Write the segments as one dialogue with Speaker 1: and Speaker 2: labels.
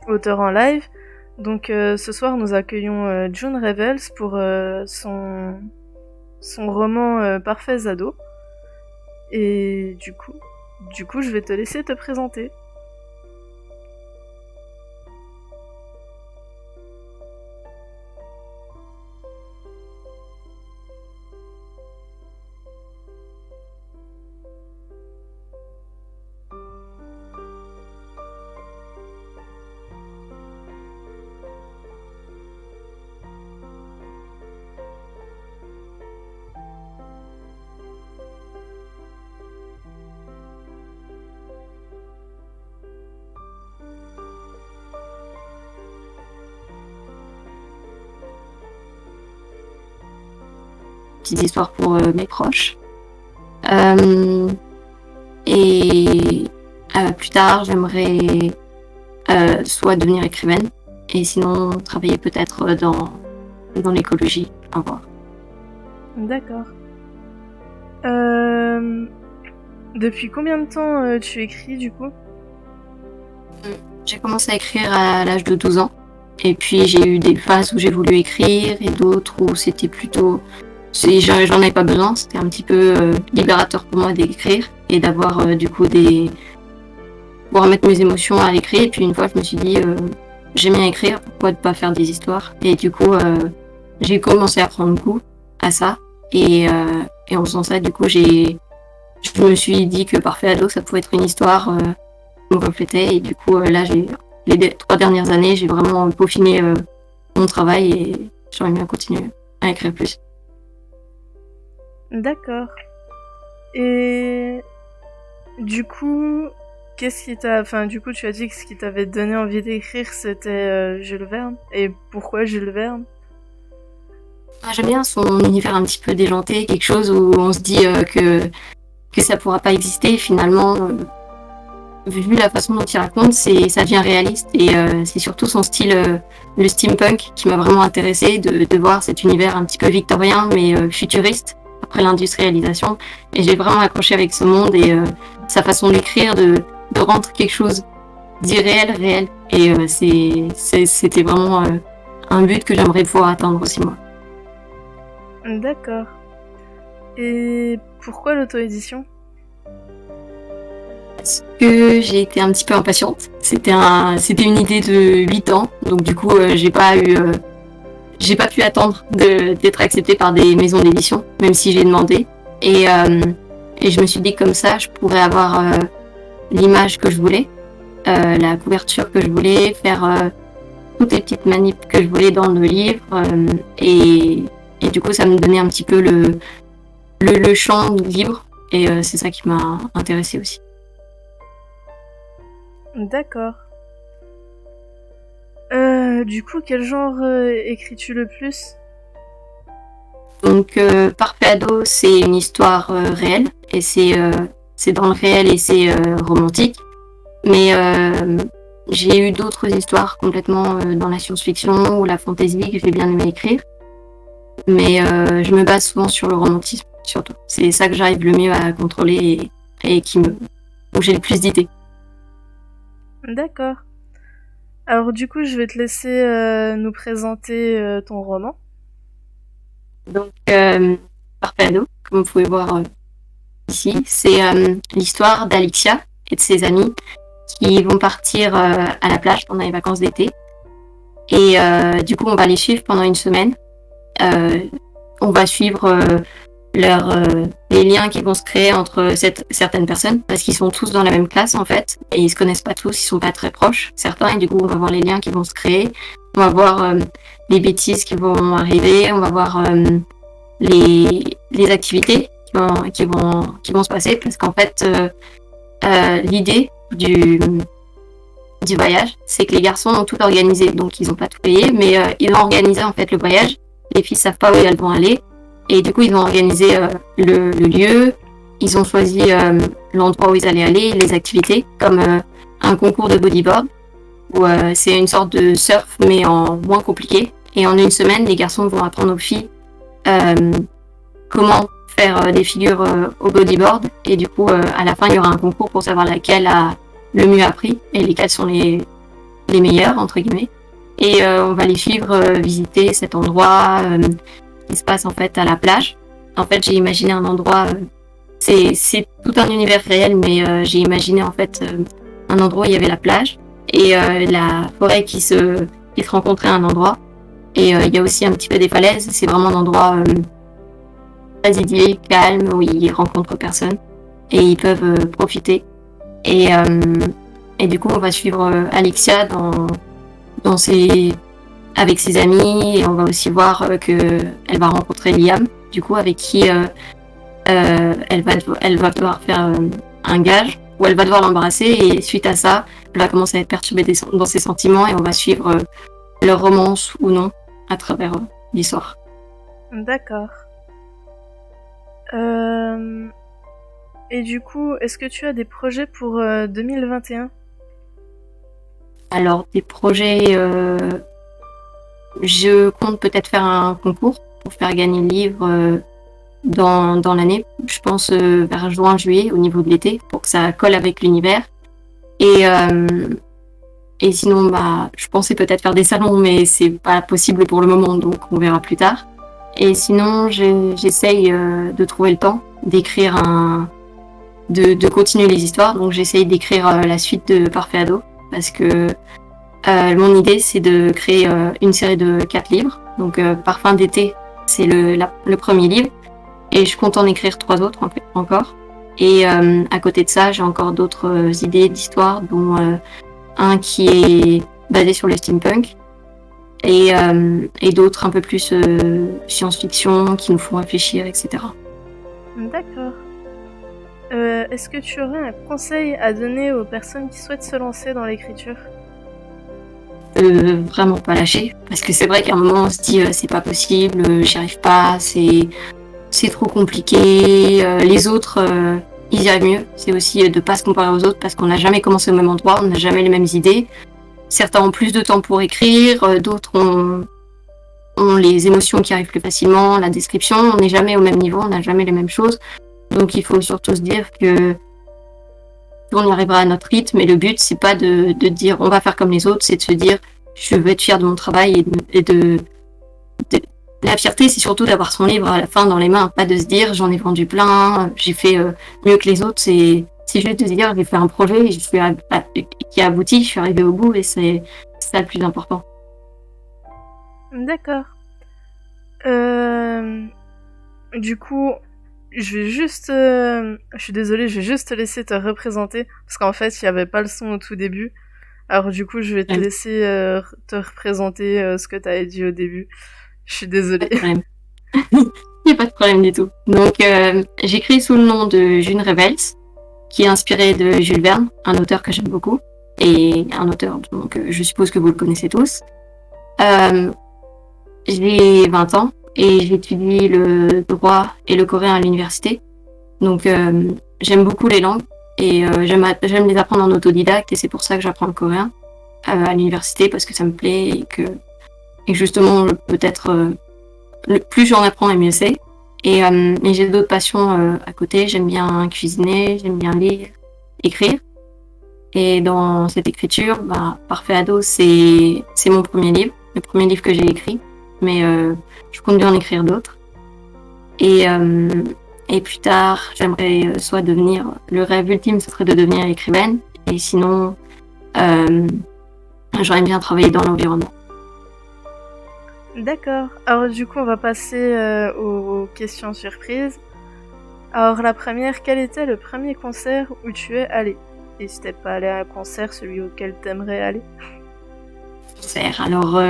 Speaker 1: auteur en live. Donc ce soir, nous accueillons June Revels pour son roman Parfaits ados. Et du coup, je vais te laisser te présenter.
Speaker 2: Petites histoires pour mes proches. Et plus tard, j'aimerais soit devenir écrivaine, et sinon travailler peut-être dans l'écologie. Au revoir.
Speaker 1: D'accord. Depuis combien de temps tu écris du coup ?
Speaker 2: J'ai commencé à écrire à l'âge de 12 ans. Et puis j'ai eu des phases où j'ai voulu écrire et d'autres où c'était plutôt... J'en avais pas besoin, c'était un petit peu libérateur pour moi d'écrire et d'avoir du coup pouvoir mettre mes émotions à l'écrit. Et puis une fois je me suis dit j'aime bien écrire, pourquoi ne pas faire des histoires. Et du coup j'ai commencé à prendre goût à ça et en faisant ça du coup je me suis dit que Parfait ado ça pouvait être une histoire qui me reflétait. Et du coup là les 3 dernières années j'ai vraiment peaufiné mon travail et j'aurais bien continué à écrire plus.
Speaker 1: D'accord. Et du coup, qu'est-ce qui t'a... Enfin, du coup, tu as dit que ce qui t'avait donné envie d'écrire, c'était Jules Verne. Et pourquoi Jules Verne ?
Speaker 2: J'aime bien son univers un petit peu déjanté, quelque chose où on se dit que ça pourra pas exister. Finalement, vu la façon dont il raconte, ça devient réaliste. Et c'est surtout son style, le steampunk, qui m'a vraiment intéressée, de voir cet univers un petit peu victorien, mais futuriste, après l'industrialisation. Et j'ai vraiment accroché avec ce monde et sa façon d'écrire, de rendre quelque chose d'irréel, réel. Et c'était vraiment un but que j'aimerais pouvoir atteindre aussi, moi.
Speaker 1: D'accord. Et pourquoi l'auto-édition ?
Speaker 2: Parce que j'ai été un petit peu impatiente. C'était une idée de 8 ans, donc du coup j'ai pas pu attendre d'être acceptée par des maisons d'édition, même si j'ai demandé. Et je me suis dit que comme ça, je pourrais avoir l'image que je voulais, la couverture que je voulais, faire toutes les petites manips que je voulais dans le livre. Et du coup, ça me donnait un petit peu le champ libre. Et c'est ça qui m'a intéressée aussi.
Speaker 1: D'accord. Du coup, quel genre écris-tu le plus ?
Speaker 2: Donc, Parfait ado, c'est une histoire réelle, et c'est dans le réel et c'est romantique. Mais j'ai eu d'autres histoires complètement dans la science-fiction ou la fantasy que j'ai bien aimé écrire. Mais je me base souvent sur le romantisme, surtout. C'est ça que j'arrive le mieux à contrôler et où j'ai le plus d'idées.
Speaker 1: D'accord. Alors du coup, je vais te laisser nous présenter ton roman.
Speaker 2: Donc, Parfait ado, comme vous pouvez voir ici, c'est l'histoire d'Alexia et de ses amis qui vont partir à la plage pendant les vacances d'été. Et du coup, on va les suivre pendant une semaine. On va suivre les liens qui vont se créer entre certaines personnes, parce qu'ils sont tous dans la même classe en fait, et ils se connaissent pas tous, ils sont pas très proches, certains, et du coup on va voir les liens qui vont se créer, on va voir les bêtises qui vont arriver, on va voir les activités qui vont se passer, parce qu'en fait l'idée du voyage, c'est que les garçons ont tout organisé, donc ils ont pas tout payé, mais ils ont organisé en fait le voyage. Les filles savent pas où elles vont aller, et du coup ils ont organisé le lieu, ils ont choisi l'endroit où ils allaient aller, les activités, comme un concours de bodyboard, où c'est une sorte de surf mais en moins compliqué. Et en une semaine, les garçons vont apprendre aux filles comment faire des figures au bodyboard, et du coup à la fin il y aura un concours pour savoir laquelle a le mieux appris et lesquelles sont les les meilleurs entre guillemets, et on va les suivre visiter cet endroit qui se passe en fait à la plage. En fait, j'ai imaginé un endroit, c'est tout un univers réel, mais j'ai imaginé en fait un endroit où il y avait la plage et la forêt qui se rencontrait à un endroit. Et il y a aussi un petit peu des falaises. C'est vraiment un endroit très idyllique, calme, où ils rencontrent personne et ils peuvent profiter. Et du coup, on va suivre Alexia avec ses amis, et on va aussi voir qu'elle va rencontrer Liam, du coup, avec qui elle va devoir faire un gage, où elle va devoir l'embrasser, et suite à ça, elle va commencer à être perturbée dans ses sentiments, et on va suivre leur romance ou non à travers l'histoire.
Speaker 1: D'accord. Et du coup, est-ce que tu as des projets pour 2021 ?
Speaker 2: Alors, des projets, je compte peut-être faire un concours pour faire gagner le livre dans l'année. Je pense vers juin-juillet au niveau de l'été, pour que ça colle avec l'univers. Et sinon, je pensais peut-être faire des salons, mais c'est pas possible pour le moment, donc on verra plus tard. Et sinon, j'essaye de trouver le temps d'écrire de continuer les histoires. Donc j'essaye d'écrire la suite de Parfait Ado, parce que mon idée, c'est de créer une série de 4 livres. Donc Parfum d'été, c'est le premier livre. Et je compte en écrire 3 autres encore. Et à côté de ça, j'ai encore d'autres idées d'histoires, dont un qui est basé sur le steampunk et d'autres un peu plus science-fiction qui nous font réfléchir, etc.
Speaker 1: D'accord. Est-ce que tu aurais un conseil à donner aux personnes qui souhaitent se lancer dans l'écriture ?
Speaker 2: Vraiment pas lâcher, parce que c'est vrai qu'à un moment on se dit c'est pas possible, j'y arrive pas, c'est trop compliqué, les autres ils y arrivent mieux. C'est aussi de pas se comparer aux autres, parce qu'on n'a jamais commencé au même endroit, on n'a jamais les mêmes idées. Certains ont plus de temps pour écrire, d'autres ont les émotions qui arrivent plus facilement, la description, on n'est jamais au même niveau, on n'a jamais les mêmes choses. Donc il faut surtout se dire que on y arrivera à notre rythme, et le but c'est pas de dire on va faire comme les autres, c'est de se dire je veux être fier de mon travail, la fierté, c'est surtout d'avoir son livre à la fin dans les mains, pas de se dire j'en ai vendu plein, j'ai fait mieux que les autres. C'est juste de se dire j'ai fait un projet qui a abouti, je suis arrivée au bout, et c'est ça le plus important.
Speaker 1: D'accord. Du coup, je suis désolée, je vais juste te laisser te représenter, parce qu'en fait, il n'y avait pas le son au tout début. Alors du coup, je vais te laisser te représenter ce que tu avais dit au début. Je suis désolée.
Speaker 2: Pas de problème. Il n'y a pas de problème du tout. Donc, j'écris sous le nom de June Revels, qui est inspiré de Jules Verne, un auteur que j'aime beaucoup, et un auteur, donc je suppose que vous le connaissez tous. J'ai 20 ans, et j'étudie le droit et le coréen à l'université. Donc, j'aime beaucoup les langues, et j'aime les apprendre en autodidacte, et c'est pour ça que j'apprends le coréen à l'université, parce que ça me plaît, et que justement, peut-être, plus j'en apprends et mieux c'est. Et j'ai d'autres passions à côté. J'aime bien cuisiner, j'aime bien lire, écrire. Et dans cette écriture, Parfait Ado, c'est mon premier livre, le premier livre que j'ai écrit. Mais je compte bien en écrire d'autres. Et plus tard, j'aimerais soit devenir... Le rêve ultime, ce serait de devenir écrivaine. Et sinon, j'aimerais bien travailler dans l'environnement.
Speaker 1: D'accord. Alors du coup, on va passer aux questions surprises. Alors la première, quel était le premier concert où tu es allé ? Et si t'es pas allé à un concert, celui auquel t'aimerais aller ?
Speaker 2: Concert. Alors,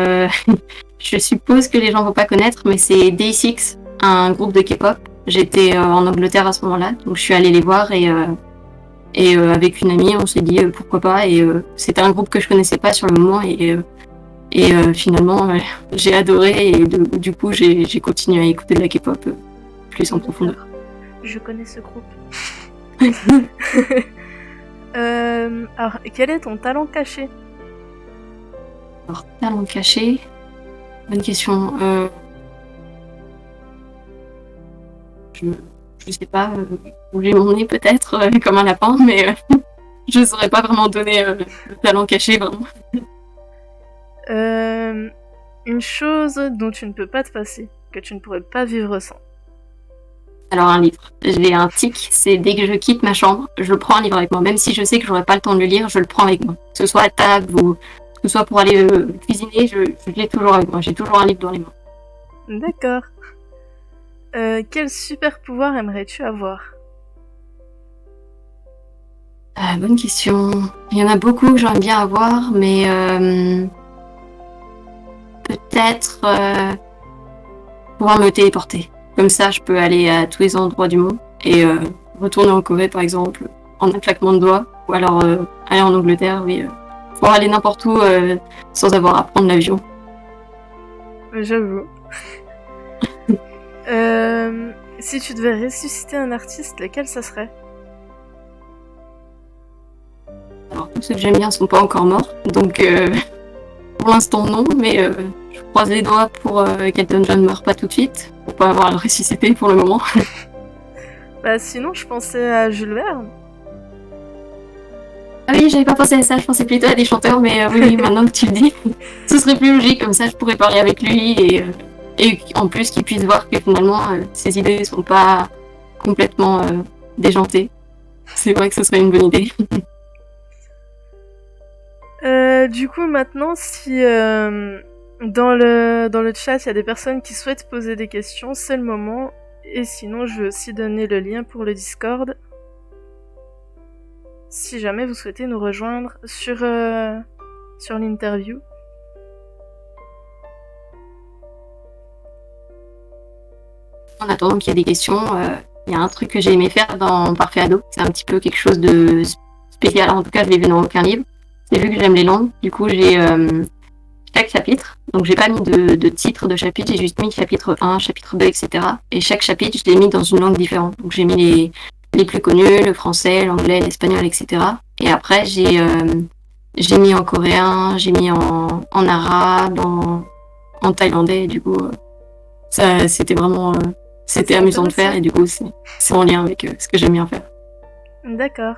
Speaker 2: je suppose que les gens vont pas connaître, mais c'est Day6, un groupe de K-pop. J'étais en Angleterre à ce moment-là, donc je suis allée les voir, et avec une amie, on s'est dit pourquoi pas. Et c'était un groupe que je connaissais pas sur le moment, et finalement, j'ai adoré, et du coup, j'ai continué à écouter de la K-pop plus en profondeur.
Speaker 1: Je connais ce groupe. Alors, quel est ton talent caché ?
Speaker 2: Alors, talent caché, bonne question. Je sais pas, bouger mon nez peut-être, comme un lapin, mais je saurais pas vraiment donner le talent caché, vraiment.
Speaker 1: Une chose dont tu ne peux pas te passer, que tu ne pourrais pas vivre sans.
Speaker 2: Alors un livre. J'ai un tic, c'est dès que je quitte ma chambre, je prends un livre avec moi. Même si je sais que j'aurai pas le temps de le lire, je le prends avec moi. Que ce soit à table ou que ce soit pour aller cuisiner, je l'ai toujours avec moi. J'ai toujours un livre dans les mains.
Speaker 1: D'accord. Quel super pouvoir aimerais-tu avoir?
Speaker 2: Bonne question. Il y en a beaucoup que j'aimerais bien avoir, mais peut-être pouvoir me téléporter. Comme ça, je peux aller à tous les endroits du monde et retourner en Corée, par exemple, en un claquement de doigts, ou alors aller en Angleterre, oui. Pouvoir aller n'importe où sans avoir à prendre l'avion.
Speaker 1: J'avoue. Si tu devais ressusciter un artiste, lequel ça serait?
Speaker 2: Alors, tous ceux que j'aime bien sont pas encore morts, donc pour l'instant non, mais je croise les doigts pour qu'Elton John ne meure pas tout de suite, pour pas avoir à le ressusciter pour le moment.
Speaker 1: Bah sinon, je pensais à Jules Verne.
Speaker 2: Ah oui, j'avais pas pensé à ça, je pensais plutôt à des chanteurs, mais oui, maintenant que tu le dis, ce serait plus logique, comme ça je pourrais parler avec lui et en plus qu'il puisse voir que finalement ses idées sont pas complètement déjantées. C'est vrai que ce serait une bonne idée.
Speaker 1: Du coup, maintenant, si dans le chat, il y a des personnes qui souhaitent poser des questions, c'est le moment. Et sinon, je vais aussi donner le lien pour le Discord. Si jamais vous souhaitez nous rejoindre sur l'interview.
Speaker 2: En attendant qu'il y ait des questions, il y a un truc que j'ai aimé faire dans Parfait Ado. C'est un petit peu quelque chose de spécial. En tout cas, je l'ai vu dans aucun livre. C'est vu que j'aime les langues. Du coup, j'ai chaque chapitre. Donc, j'ai pas mis de titre de chapitre. J'ai juste mis chapitre 1, chapitre 2, etc. Et chaque chapitre, je l'ai mis dans une langue différente. Donc, j'ai mis les plus connus, le français, l'anglais, l'espagnol, etc. Et après, j'ai mis en coréen, j'ai mis en arabe, en thaïlandais. Et du coup, ça, c'était vraiment... c'était amusant de faire et du coup c'est en lien avec ce que j'aime bien faire.
Speaker 1: D'accord.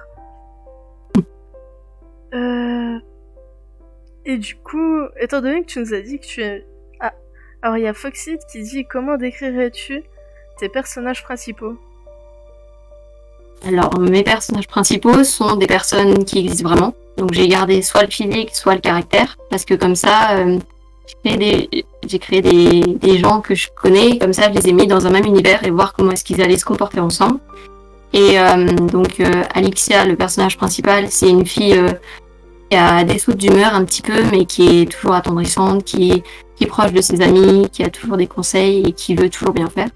Speaker 1: Et du coup, étant donné que tu nous as dit que tu es... Ah, alors il y a Foxit qui dit comment décrirais-tu tes personnages principaux?
Speaker 2: Alors mes personnages principaux sont des personnes qui existent vraiment. Donc j'ai gardé soit le physique, soit le caractère, parce que comme ça... j'ai créé des gens que je connais, comme ça je les ai mis dans un même univers et voir comment est-ce qu'ils allaient se comporter ensemble. Et donc Alexia, le personnage principal, c'est une fille qui a des sautes d'humeur un petit peu, mais qui est toujours attendrissante, qui est proche de ses amis, qui a toujours des conseils et qui veut toujours bien faire.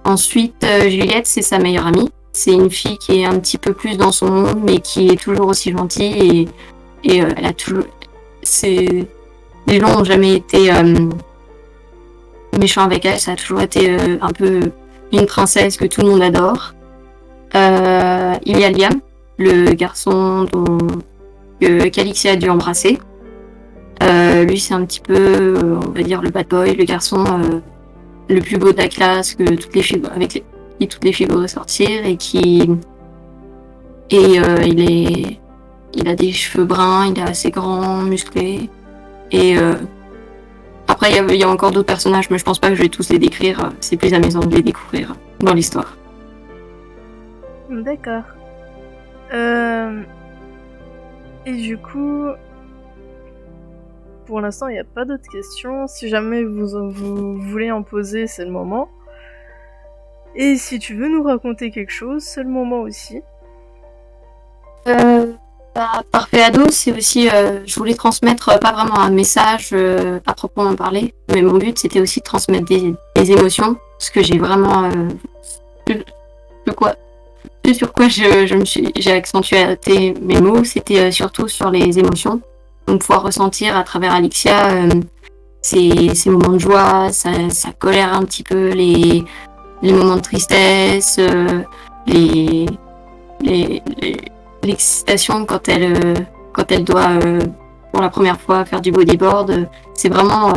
Speaker 2: Ensuite, Juliette, c'est sa meilleure amie. C'est une fille qui est un petit peu plus dans son monde, mais qui est toujours aussi gentille et elle a toujours... Les gens n'ont jamais été méchants avec elle, ça a toujours été un peu une princesse que tout le monde adore. Il y a Liam, le garçon qu'Alixia a dû embrasser. Lui, c'est un petit peu, on va dire, le bad boy, le garçon le plus beau de la classe, que toutes les filles, avec qui toutes les filles voudraient sortir et il a des cheveux bruns, il est assez grand, musclé. Et après, il y a encore d'autres personnages, mais je pense pas que je vais tous les décrire. C'est plus amusant de les découvrir dans l'histoire.
Speaker 1: D'accord. Et du coup, pour l'instant, il n'y a pas d'autres questions. Si jamais vous voulez en poser, c'est le moment. Et si tu veux nous raconter quelque chose, c'est le moment aussi.
Speaker 2: Parfait Ado, c'est aussi, je voulais transmettre pas vraiment un message à proprement parler, mais mon but c'était aussi de transmettre des émotions, parce que j'ai vraiment sur quoi j'ai accentué mes mots, c'était surtout sur les émotions, donc pouvoir ressentir à travers Alexia ces moments de joie, sa colère un petit peu, les moments de tristesse, l'excitation quand elle doit pour la première fois faire du bodyboard, c'est vraiment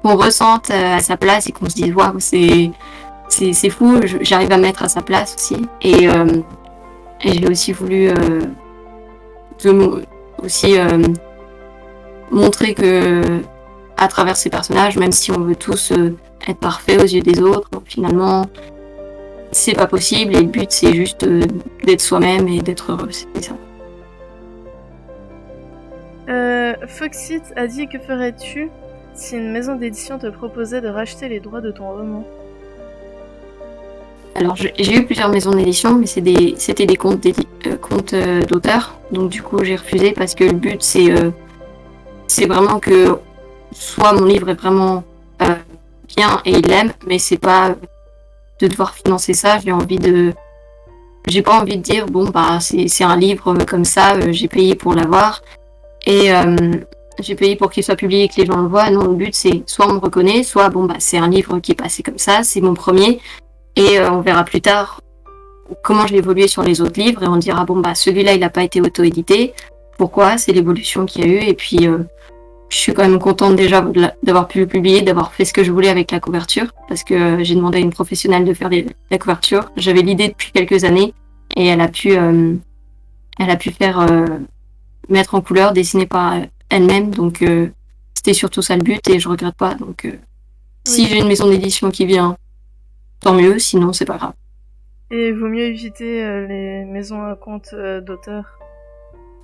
Speaker 2: qu'on ressente à sa place et qu'on se dise waouh, c'est fou, j'arrive à me mettre à sa place aussi et j'ai aussi voulu montrer que à travers ces personnages, même si on veut tous être parfaits aux yeux des autres. Finalement, c'est pas possible et le but c'est juste d'être soi-même et d'être heureux, c'est ça.
Speaker 1: Foxit a dit que ferais-tu si une maison d'édition te proposait de racheter les droits de ton roman?
Speaker 2: Alors j'ai eu plusieurs maisons d'édition, mais c'était des comptes d'auteurs, donc du coup j'ai refusé parce que le but c'est vraiment que soit mon livre est vraiment bien et il l'aime, mais c'est pas de devoir financer ça. J'ai pas envie de dire bon bah c'est un livre comme ça, j'ai payé pour l'avoir et j'ai payé pour qu'il soit publié et que les gens le voient. Non, le but c'est soit on me reconnaît, soit bon bah c'est un livre qui est passé comme ça, c'est mon premier et on verra plus tard comment je vais évoluer sur les autres livres et on dira bon bah celui-là il a pas été auto-édité, pourquoi, c'est l'évolution qu'il y a eu et puis je suis quand même contente déjà d'avoir pu le publier, d'avoir fait ce que je voulais avec la couverture, parce que j'ai demandé à une professionnelle de faire la couverture. J'avais l'idée depuis quelques années et elle a pu faire mettre en couleur, dessiner par elle-même, donc c'était surtout ça le but et je regrette pas. Donc si j'ai une maison d'édition qui vient, tant mieux, sinon c'est pas grave.
Speaker 1: Et il vaut mieux éviter les maisons à compte d'auteurs.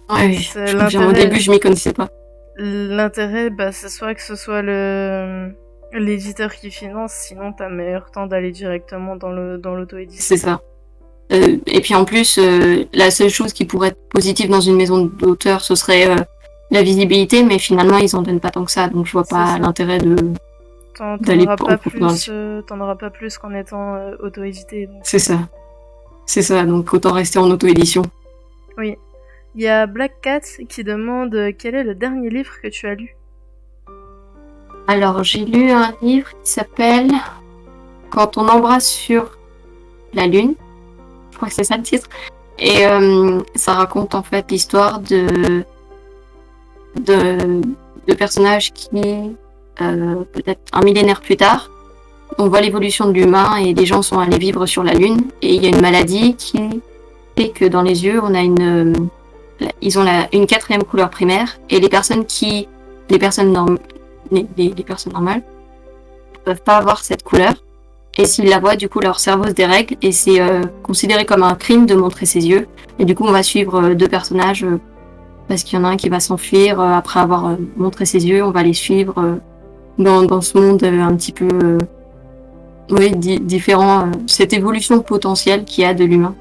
Speaker 2: Oui, je confirme, au début je m'y connaissais pas.
Speaker 1: L'intérêt, c'est soit que ce soit l'éditeur qui finance, sinon t'as meilleur temps d'aller directement dans l'auto-édition.
Speaker 2: C'est ça. Et puis en plus, la seule chose qui pourrait être positive dans une maison d'auteur, ce serait la visibilité, mais finalement ils en donnent pas tant que ça, donc je vois pas l'intérêt d'aller
Speaker 1: t'en auras pas plus qu'en étant auto-édité. Donc.
Speaker 2: C'est ça, donc autant rester en auto-édition.
Speaker 1: Oui. Il y a Black Cat qui demande quel est le dernier livre que tu as lu.
Speaker 2: Alors, j'ai lu un livre qui s'appelle Quand on embrasse sur la lune. Je crois que c'est ça le titre. Et ça raconte en fait l'histoire de personnages qui, peut-être un millénaire plus tard, on voit l'évolution de l'humain et les gens sont allés vivre sur la lune. Et il y a une maladie qui fait que dans les yeux, on a ils ont une quatrième couleur primaire et les personnes normales ne peuvent pas avoir cette couleur et s'ils la voient, du coup leur cerveau se dérègle et c'est considéré comme un crime de montrer ses yeux et du coup on va suivre deux personnages parce qu'il y en a un qui va s'enfuir après avoir montré ses yeux, on va les suivre dans ce monde un petit peu différent, cette évolution potentielle qu'il y a de l'humain.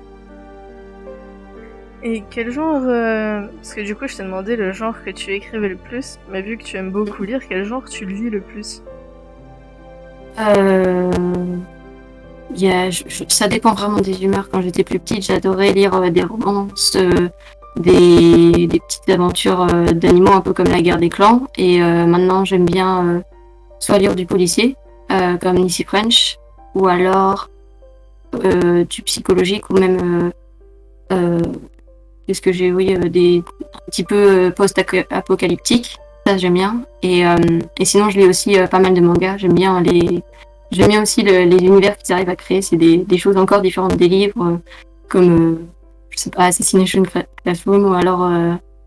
Speaker 1: Et quel genre, parce que du coup je t'ai demandé le genre que tu écrivais le plus, mais vu que tu aimes beaucoup lire, quel genre tu lis le plus?
Speaker 2: Ça dépend vraiment des humeurs. Quand j'étais plus petite, j'adorais lire des romances, des petites aventures d'animaux un peu comme La Guerre des Clans. Et maintenant j'aime bien soit lire du policier, comme Nissy French, ou alors du psychologique ou même... Qu'est-ce que j'ai un petit peu post-apocalyptique, ça j'aime bien. Et sinon je lis aussi pas mal de mangas. J'aime bien aussi les univers qu'ils arrivent à créer. C'est des choses encore différentes des livres, comme je sais pas, Assassination Classroom ou alors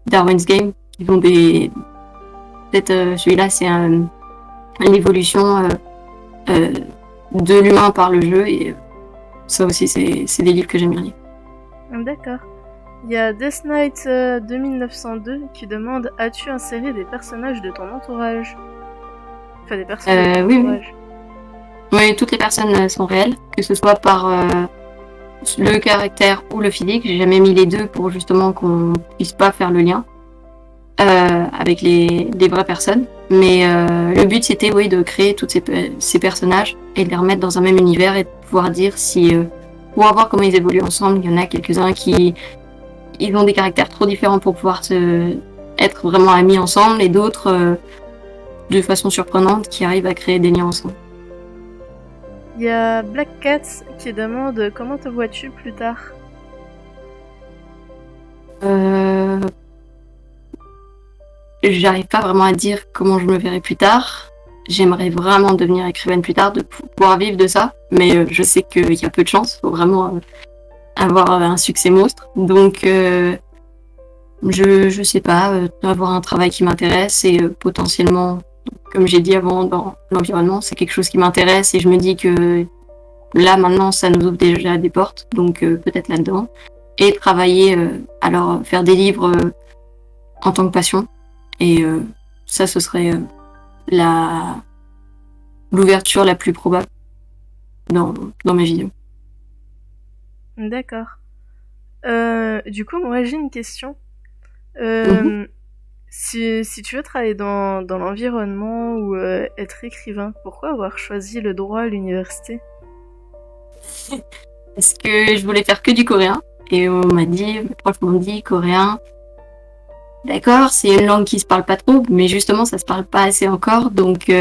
Speaker 2: Darwin's Game, qui vont peut-être celui-là c'est une évolution de l'humain par le jeu et ça aussi c'est des livres que j'aime bien lire.
Speaker 1: D'accord. Il y a Death Knight 2902 qui demande « As-tu inséré des personnages de ton entourage ?» Enfin, des personnages de ton entourage.
Speaker 2: Oui, toutes les personnes sont réelles, que ce soit par le caractère ou le physique. J'ai jamais mis les deux pour justement qu'on puisse pas faire le lien avec les vraies personnes. Mais le but c'était de créer tous ces personnages et de les remettre dans un même univers et de pouvoir dire pouvoir voir comment ils évoluent ensemble. Il y en a quelques-uns qui ils ont des caractères trop différents pour pouvoir être vraiment amis ensemble et d'autres de façon surprenante qui arrivent à créer des liens ensemble.
Speaker 1: Il y a Black Cat qui demande comment te vois-tu plus tard.
Speaker 2: J'arrive pas vraiment à dire comment je me verrai plus tard. J'aimerais vraiment devenir écrivaine plus tard, de pouvoir vivre de ça, mais je sais qu'il y a peu de chance, faut vraiment avoir un succès monstre. Donc je sais pas, avoir un travail qui m'intéresse et potentiellement comme j'ai dit avant, dans l'environnement, c'est quelque chose qui m'intéresse et je me dis que là, maintenant, ça nous ouvre déjà des portes, donc peut-être là-dedans. Et travailler, alors faire des livres en tant que passion. Et ça, ce serait l'ouverture la plus probable dans ma vision.
Speaker 1: D'accord. Du coup, moi j'ai une question.
Speaker 2: Mhm.
Speaker 1: Si tu veux travailler dans l'environnement ou être écrivain, pourquoi avoir choisi le droit à l'université?
Speaker 2: Parce que je voulais faire que du coréen. Et on m'a dit, mes profs m'ont dit, coréen, d'accord, c'est une langue qui se parle pas trop, mais justement, ça se parle pas assez encore. Donc,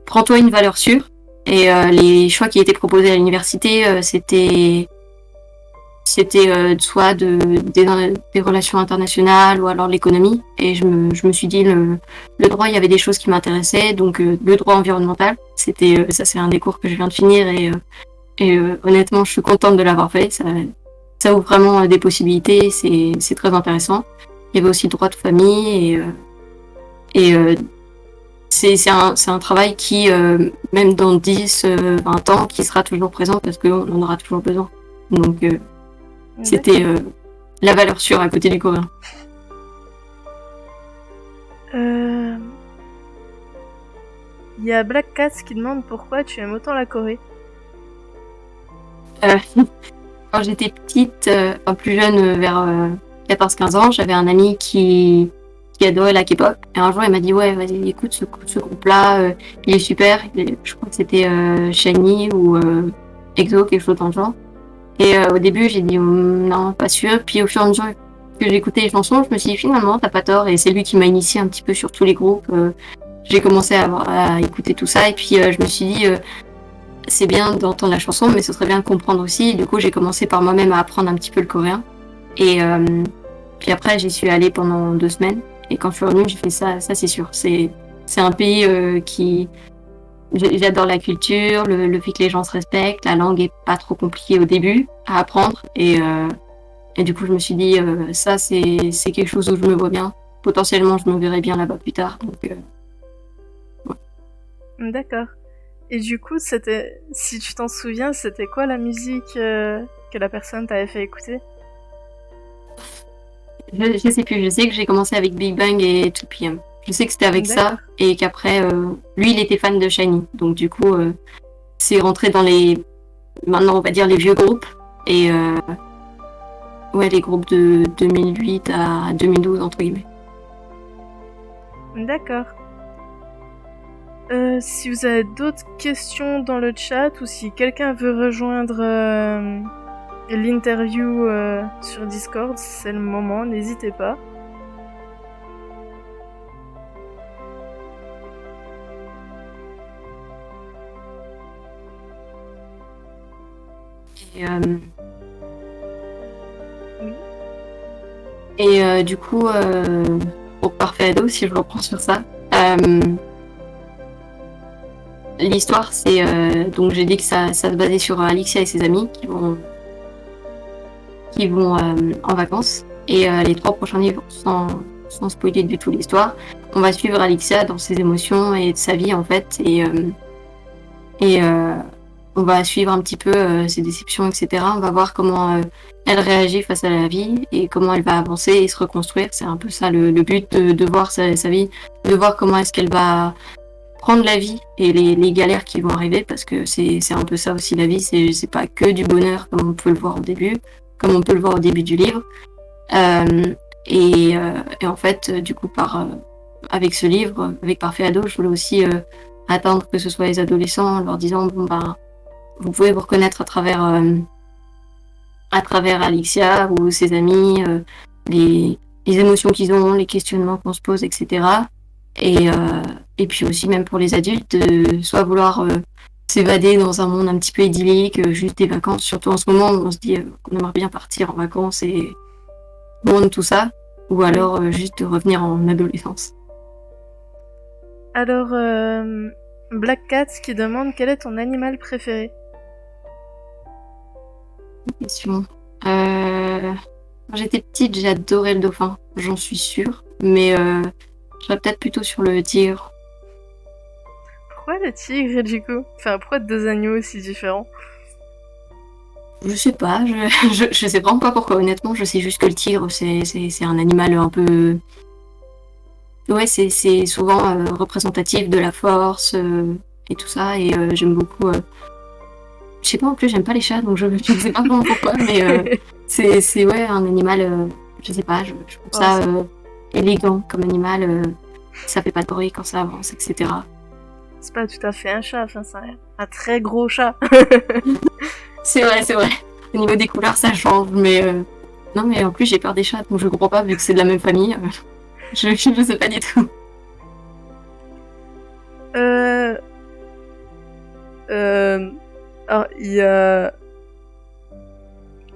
Speaker 2: prends-toi une valeur sûre. Et les choix qui étaient proposés à l'université, c'était soit des relations internationales ou alors l'économie. Et je me suis dit, le droit, il y avait des choses qui m'intéressaient. Donc, le droit environnemental, ça, c'est un des cours que je viens de finir. Et honnêtement, je suis contente de l'avoir fait. Ça ouvre vraiment des possibilités. C'est très intéressant. Il y avait aussi le droit de famille. Et c'est un travail qui, même dans 10, 20 ans, qui sera toujours présent parce qu'on en aura toujours besoin. Donc, c'était la valeur sûre à côté du coréen.
Speaker 1: Il y a Black Cat qui demande pourquoi tu aimes autant la Corée.
Speaker 2: Euh, Quand j'étais petite, plus jeune, vers 14-15 ans, j'avais un ami qui adorait la K-pop. Et un jour, il m'a dit, ouais, vas-y, écoute ce groupe-là, il est super. Je crois que c'était SHINee ou EXO, quelque chose dans le genre. Et au début, j'ai dit, non, pas sûr. Puis au fur et à mesure que j'écoutais les chansons, je me suis dit, finalement, t'as pas tort. Et c'est lui qui m'a initié un petit peu sur tous les groupes. J'ai commencé à écouter tout ça. Et puis, je me suis dit, c'est bien d'entendre la chanson, mais ce serait bien de comprendre aussi. Et du coup, j'ai commencé par moi-même à apprendre un petit peu le coréen. Et puis après, j'y suis allée pendant 2 semaines. Et quand je suis revenue, j'ai fait ça c'est sûr. C'est un pays qui... J'adore la culture, le fait que les gens se respectent. La langue est pas trop compliquée au début à apprendre. Et du coup, je me suis dit, ça, c'est quelque chose où je me vois bien. Potentiellement, je me verrai bien là-bas plus tard. Donc, ouais.
Speaker 1: D'accord. Et du coup, si tu t'en souviens, c'était quoi la musique que la personne t'avait fait écouter?
Speaker 2: Je sais plus, je sais que j'ai commencé avec Big Bang et 2PM. Je sais que c'était avec ça et qu'après, lui, il était fan de SHINee. Donc du coup, c'est rentré dans maintenant on va dire les vieux groupes. Et ouais, les groupes de 2008 à 2012, entre guillemets.
Speaker 1: D'accord. Si vous avez d'autres questions dans le chat ou si quelqu'un veut rejoindre l'interview sur Discord, c'est le moment, n'hésitez pas.
Speaker 2: Et du coup, pour Parfait Ado, si je reprends sur ça, l'histoire, c'est donc j'ai dit que ça se basait sur Alexia et ses amis qui vont en vacances. Et les 3 prochains livres, sans spoiler du tout l'histoire, on va suivre Alexia dans ses émotions et de sa vie en fait. Et on va suivre un petit peu ses déceptions, etc. On va voir comment elle réagit face à la vie et comment elle va avancer et se reconstruire. C'est un peu ça le but de voir sa vie, de voir comment est-ce qu'elle va prendre la vie et les galères qui vont arriver, parce que c'est un peu ça aussi la vie, c'est pas que du bonheur comme on peut le voir au début, comme on peut le voir au début du livre. Et en fait, du coup, avec ce livre, avec Parfait Ado, je voulais aussi atteindre que ce soit les adolescents en leur disant, bon ben, vous pouvez vous reconnaître à travers Alexia ou ses amis, les émotions qu'ils ont, les questionnements qu'on se pose, etc. Et puis aussi, même pour les adultes, soit vouloir s'évader dans un monde un petit peu idyllique, juste des vacances, surtout en ce moment où on se dit qu'on aimerait bien partir en vacances et loin de tout ça, ou alors juste revenir en adolescence.
Speaker 1: Alors, Black Cat qui demande quel est ton animal préféré?
Speaker 2: Question. Quand j'étais petite, j'adorais le dauphin, j'en suis sûre, mais je serais peut-être plutôt sur le tigre.
Speaker 1: pourquoi le tigre du coup? Enfin, pourquoi deux animaux aussi différents?
Speaker 2: Je sais pas, je sais vraiment pas pourquoi, honnêtement. Je sais juste que le tigre, c'est un animal un peu. Ouais, c'est souvent représentatif de la force et tout ça. Et j'aime beaucoup. Je sais pas, en plus, j'aime pas les chats, donc je sais pas vraiment pourquoi, mais c'est ouais, un animal. Je sais pas, je trouve
Speaker 1: Oh,
Speaker 2: ça élégant comme animal. Ça fait pas de bruit quand ça avance, etc.
Speaker 1: c'est pas tout à fait un chat, enfin, c'est un très gros chat.
Speaker 2: C'est vrai, c'est vrai. Au niveau des couleurs, ça change, mais non, mais en plus, j'ai peur des chats, donc je comprends pas, vu que c'est de la même famille. Je sais pas du tout.
Speaker 1: Euh... Alors, il y a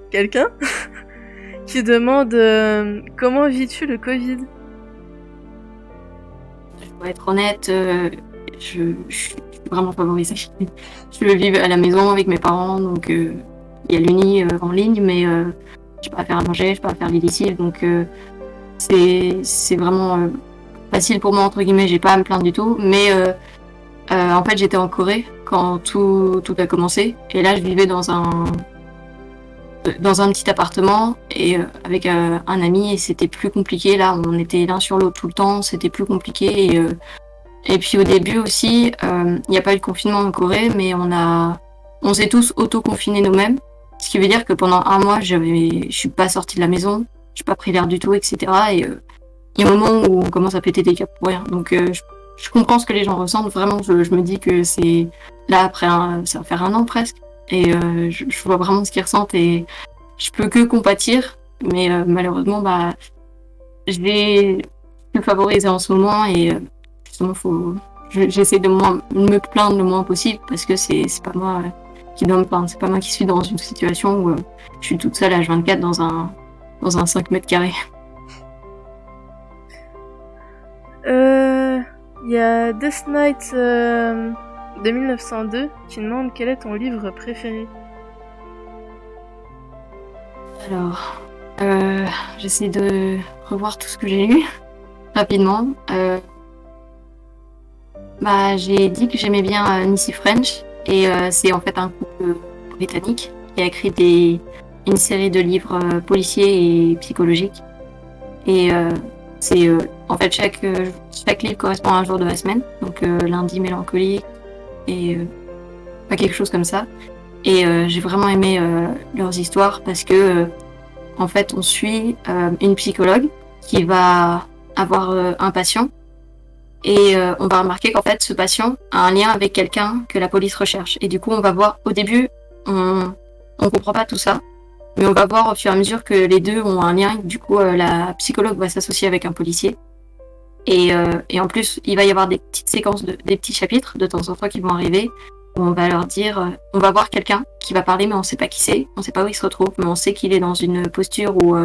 Speaker 1: quelqu'un qui demande comment vis-tu le Covid?
Speaker 2: Pour être honnête, je suis vraiment favorisée. Je vis à la maison avec mes parents, donc il y a l'uni en ligne, mais je peux pas faire à manger, je peux pas faire les lessives, donc c'est vraiment facile pour moi, entre guillemets, j'ai pas à me plaindre du tout, mais en fait j'étais en Corée quand tout a commencé, et là je vivais dans un petit appartement et avec un ami, et c'était plus compliqué. Là, on était l'un sur l'autre tout le temps, c'était plus compliqué. Et puis au début aussi, il n'y a pas eu de confinement en Corée, mais on s'est tous auto-confinés nous-mêmes. Ce qui veut dire que pendant un mois, je suis pas sortie de la maison, j'ai pas pris l'air du tout, etc. Et il y a un moment où on commence à péter des câbles pour rien. Donc je comprends ce que les gens ressentent. Vraiment, je me dis que c'est là après ça va faire un an presque. Et je vois vraiment ce qu'ils ressentent et je peux que compatir. Mais malheureusement, bah, je vais le favoriser en ce moment et justement, j'essaie de me plaindre le moins possible parce que c'est pas moi qui dois me plaindre. C'est pas moi qui suis dans une situation où je suis toute seule à H24 dans un 5 mètres carrés.
Speaker 1: Il y a Death Knight de 1902 qui demande quel est ton livre préféré.
Speaker 2: Alors, j'essaie de revoir tout ce que j'ai lu rapidement. Bah, j'ai dit que j'aimais bien Missy French et c'est en fait un couple britannique qui a écrit une série de livres policiers et psychologiques. Et c'est en fait chaque livre correspond à un jour de la semaine, donc lundi mélancolique et pas quelque chose comme ça. Et j'ai vraiment aimé leurs histoires parce que en fait on suit une psychologue qui va avoir un patient et on va remarquer qu'en fait ce patient a un lien avec quelqu'un que la police recherche. Et du coup on va voir au début on comprend pas tout ça. Mais on va voir au fur et à mesure que les deux ont un lien. Du coup, la psychologue va s'associer avec un policier. Et en plus, il va y avoir des petites séquences, des petits chapitres de temps en temps qui vont arriver. Où on va leur dire, on va voir quelqu'un qui va parler, mais on sait pas qui c'est. On sait pas où il se retrouve, mais on sait qu'il est dans une posture où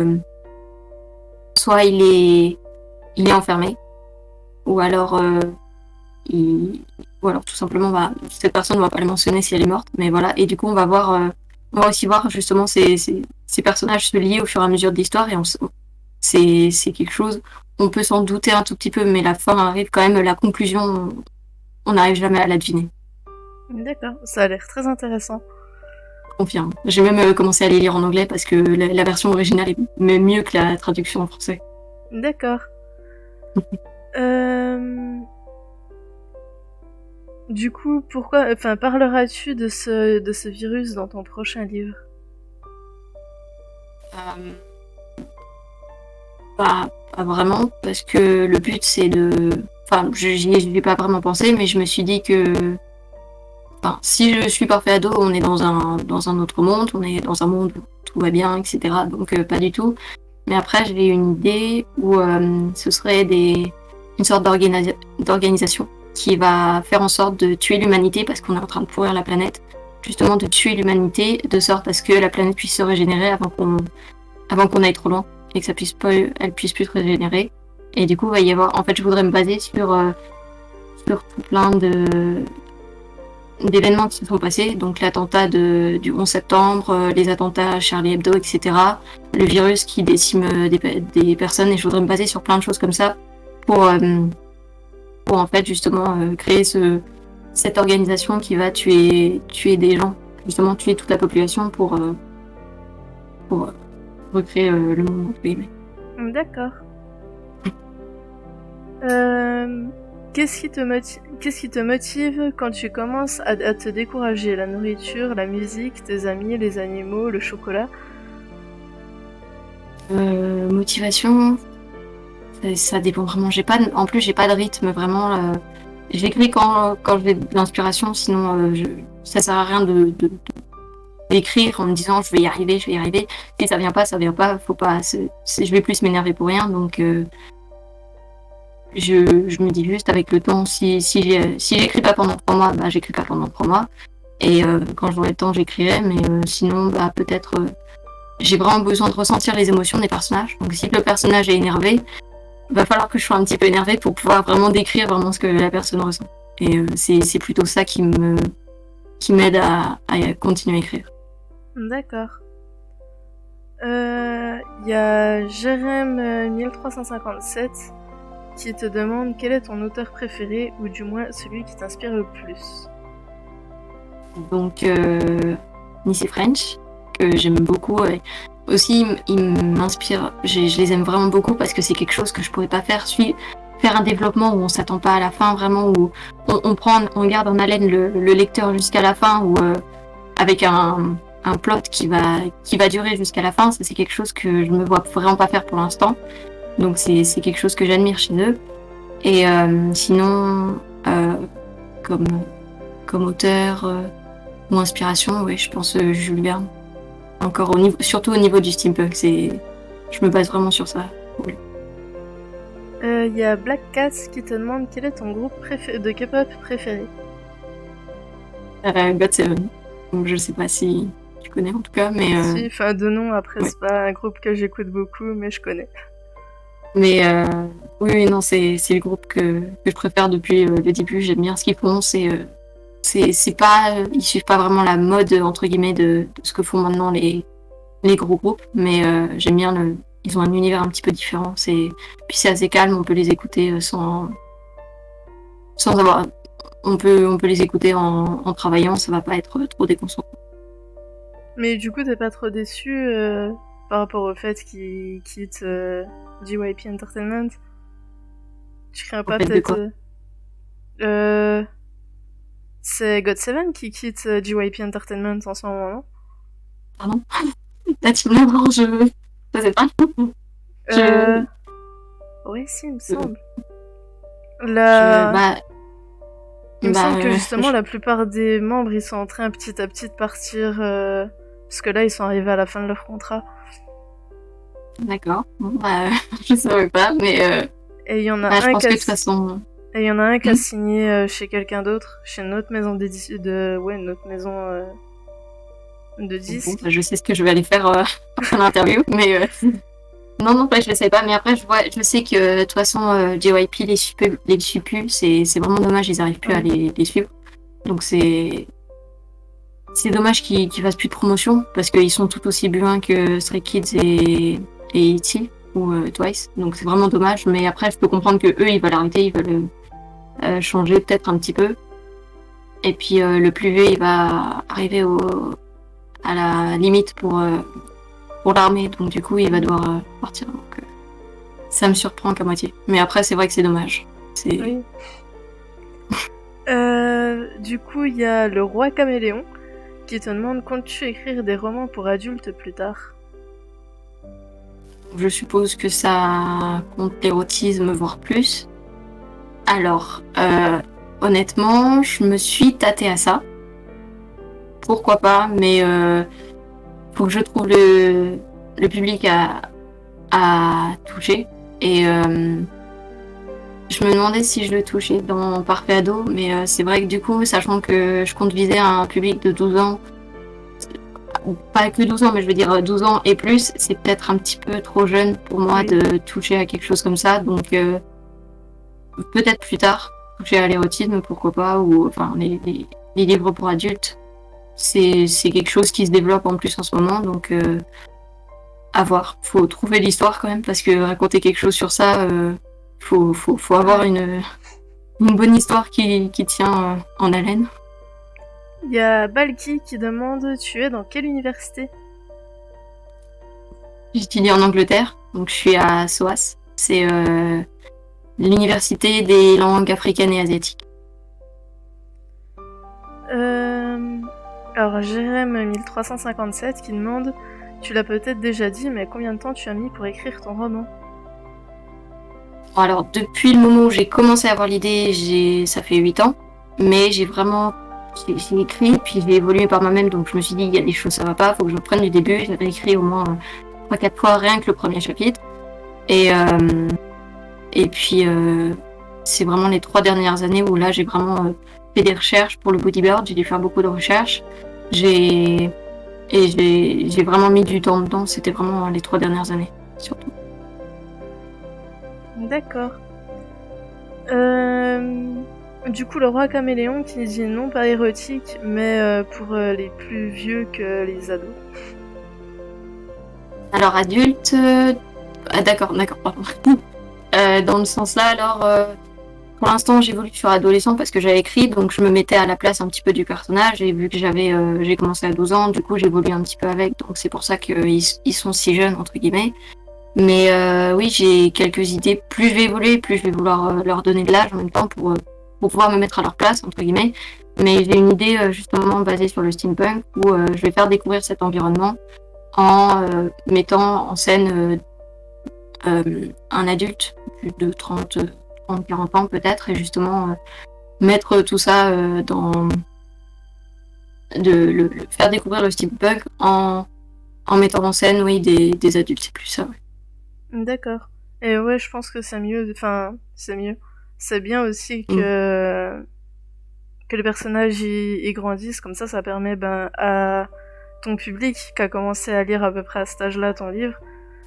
Speaker 2: soit il est enfermé, ou alors tout simplement, cette personne ne va pas le mentionner si elle est morte. Mais voilà. Et du coup, on va aussi voir justement ces personnages se lier au fur et à mesure de l'histoire et c'est quelque chose, on peut s'en douter un tout petit peu, mais la fin arrive quand même, la conclusion, on n'arrive jamais à la deviner.
Speaker 1: D'accord, ça a l'air très intéressant.
Speaker 2: Je confirme. J'ai même commencé à les lire en anglais parce que la version originale est même mieux que la traduction en français.
Speaker 1: D'accord. Du coup, parleras-tu de ce virus dans ton prochain livre?
Speaker 2: Pas vraiment, parce que le but c'est de... Enfin, j'y ai pas vraiment pensé, mais je me suis dit que... Enfin, si je suis parfait ado, on est dans un autre monde, on est dans un monde où tout va bien, etc. Donc pas du tout. Mais après, j'ai eu une idée où ce serait une sorte d'organisation qui va faire en sorte de tuer l'humanité parce qu'on est en train de pourrir la planète. Justement, de tuer l'humanité de sorte à ce que la planète puisse se régénérer avant qu'on aille trop loin et que elle puisse plus se régénérer. Et du coup, il va y avoir... En fait, je voudrais me baser sur tout plein d'événements qui se sont passés, donc l'attentat du 11 septembre, les attentats à Charlie Hebdo, etc. Le virus qui décime des personnes, et je voudrais me baser sur plein de choses comme ça pour en fait justement créer ce cette organisation qui va tuer des gens, justement tuer toute la population pour recréer le monde entre guillemets.
Speaker 1: D'accord. Qu'est-ce qui te motive quand tu commences à te décourager? La nourriture, la musique, tes amis, les animaux, le chocolat?
Speaker 2: Motivation, ça dépend vraiment. En plus, j'ai pas de rythme vraiment. J'écris quand j'ai de l'inspiration, sinon ça sert à rien d'écrire en me disant je vais y arriver. Si ça vient pas, faut pas. Je vais plus m'énerver pour rien, donc je me dis juste avec le temps, si j'écris pas pendant 3 mois, bah j'écris pas pendant 3 mois. Et quand j'aurai le temps, j'écrirai, mais sinon, bah peut-être j'ai vraiment besoin de ressentir les émotions des personnages. Donc si le personnage est énervé, va falloir que je sois un petit peu énervée pour pouvoir vraiment décrire vraiment ce que la personne ressent. Et c'est plutôt ça qui m'aide à continuer à écrire.
Speaker 1: D'accord. Y a Jérém 1357 qui te demande quel est ton auteur préféré, ou du moins celui qui t'inspire le plus.
Speaker 2: Donc Nissy French, que j'aime beaucoup. Aussi, il m'inspire. Je les aime vraiment beaucoup parce que c'est quelque chose que je pourrais pas faire. Faire un développement où on s'attend pas à la fin, vraiment, où on garde en haleine le lecteur jusqu'à la fin, ou avec un plot qui va durer jusqu'à la fin. Ça, c'est quelque chose que je me vois vraiment pas faire pour l'instant. Donc c'est quelque chose que j'admire chez eux. Et sinon, comme auteur ou inspiration, ouais, je pense Jules Verne. Encore surtout au niveau du steampunk, je me base vraiment sur ça.
Speaker 1: Y a Black Cat qui te demande quel est ton groupe de K-pop préféré.
Speaker 2: GOT7. Donc, je sais pas si tu connais en tout cas, mais
Speaker 1: si, enfin de nom, après ouais. C'est pas un groupe que j'écoute beaucoup, mais je connais.
Speaker 2: Mais oui, non, c'est le groupe que je préfère depuis le début. J'aime bien ce qu'ils font. C'est pas, ils suivent pas vraiment la mode entre guillemets de ce que font maintenant les gros groupes, mais j'aime bien ils ont un univers un petit peu différent. Puis c'est assez calme, on peut les écouter sans avoir. On peut les écouter en travaillant, ça va pas être trop déconcentrant.
Speaker 1: Mais du coup, t'es pas trop déçu par rapport au fait qu'ils quittent JYP Entertainment? Tu crains pas peut-être c'est GOT7 qui quitte JYP Entertainment en ce moment, non?
Speaker 2: Pardon? Là, tu me l'apprends, je sais pas.
Speaker 1: Ouais, si, il me semble. Il me semble que justement, la plupart des membres, ils sont en train petit à petit de partir, parce que là, ils sont arrivés à la fin de leur contrat.
Speaker 2: D'accord. Bon, je savais pas, mais...
Speaker 1: Et il y en a
Speaker 2: je pense que de toute façon...
Speaker 1: Et il y en a un qui a signé chez quelqu'un d'autre, chez notre maison notre maison de disques.
Speaker 2: Bon, je sais ce que je vais aller faire en interview, mais non, je le sais pas. Mais après, je sais que de toute façon, JYP les suit plus. C'est vraiment dommage, ils arrivent plus à les suivre. Donc c'est dommage qu'ils fassent plus de promotion parce qu'ils sont tout aussi bien que Stray Kids et ITZY ou Twice. Donc c'est vraiment dommage. Mais après, je peux comprendre que eux, ils veulent arrêter, ils veulent changer peut-être un petit peu. Et puis le plus vieux, il va arriver à la limite pour l'armée, donc du coup il va devoir partir. Donc ça me surprend qu'à moitié. Mais après c'est vrai que c'est dommage.
Speaker 1: Oui. Du coup il y a le roi caméléon qui te demande comptes-tu écrire des romans pour adultes plus tard?
Speaker 2: Je suppose que ça compte l'érotisme, voire plus. Alors, honnêtement, je me suis tâtée à ça. Pourquoi pas, mais faut que je trouve le public à toucher. Et je me demandais si je le touchais dans Parfait Ado, mais c'est vrai que du coup, sachant que je compte viser un public de 12 ans, pas que 12 ans, mais je veux dire 12 ans et plus, c'est peut-être un petit peu trop jeune pour moi de toucher à quelque chose comme ça, donc peut-être plus tard, toucher à l'érotisme, pourquoi pas, ou enfin les livres pour adultes. C'est quelque chose qui se développe en plus en ce moment, donc à voir. Faut trouver l'histoire quand même, parce que raconter quelque chose sur ça, faut avoir une bonne histoire qui tient en haleine.
Speaker 1: Il y a Balki qui demande tu es dans quelle université?
Speaker 2: J'étudie en Angleterre, donc je suis à SOAS. C'est l'université des langues africaines et asiatiques.
Speaker 1: Alors Jérém 1357 qui demande tu l'as peut-être déjà dit, mais combien de temps tu as mis pour écrire ton roman?
Speaker 2: Bon, alors, depuis le moment où j'ai commencé à avoir l'idée, ça fait 8 ans, mais j'ai écrit, puis j'ai évolué par moi-même, donc je me suis dit, il y a des choses, ça va pas, faut que je reprenne du début. J'avais écrit au moins 3-4 fois rien que le premier chapitre. Et puis, c'est vraiment les 3 dernières années où là, j'ai vraiment fait des recherches pour le Body Bird. J'ai dû faire beaucoup de recherches. J'ai vraiment mis du temps dedans. C'était vraiment les 3 dernières années, surtout.
Speaker 1: D'accord. Du coup, le roi caméléon qui dit non pas érotique, mais pour les plus vieux que les ados.
Speaker 2: Alors, adulte... d'accord, pardon. Dans le sens là, alors... pour l'instant, j'évolue sur adolescent parce que j'avais écrit, donc je me mettais à la place un petit peu du personnage. Et vu que j'ai commencé à 12 ans, du coup, j'évolue un petit peu avec. Donc c'est pour ça qu'ils sont si jeunes, entre guillemets. Mais oui, j'ai quelques idées. Plus je vais évoluer, plus je vais vouloir leur donner de l'âge en même temps pour pouvoir me mettre à leur place, entre guillemets. Mais j'ai une idée justement basée sur le steampunk où je vais faire découvrir cet environnement en mettant en scène un adulte de 30-40 ans peut-être, et justement mettre tout ça faire découvrir le steampunk en mettant en scène, oui, des adultes, c'est plus ça, ouais.
Speaker 1: D'accord. Et ouais, je pense que c'est mieux, enfin, c'est mieux. C'est bien aussi que les personnages y grandissent, comme ça permet à ton public qui a commencé à lire à peu près à cet âge-là ton livre,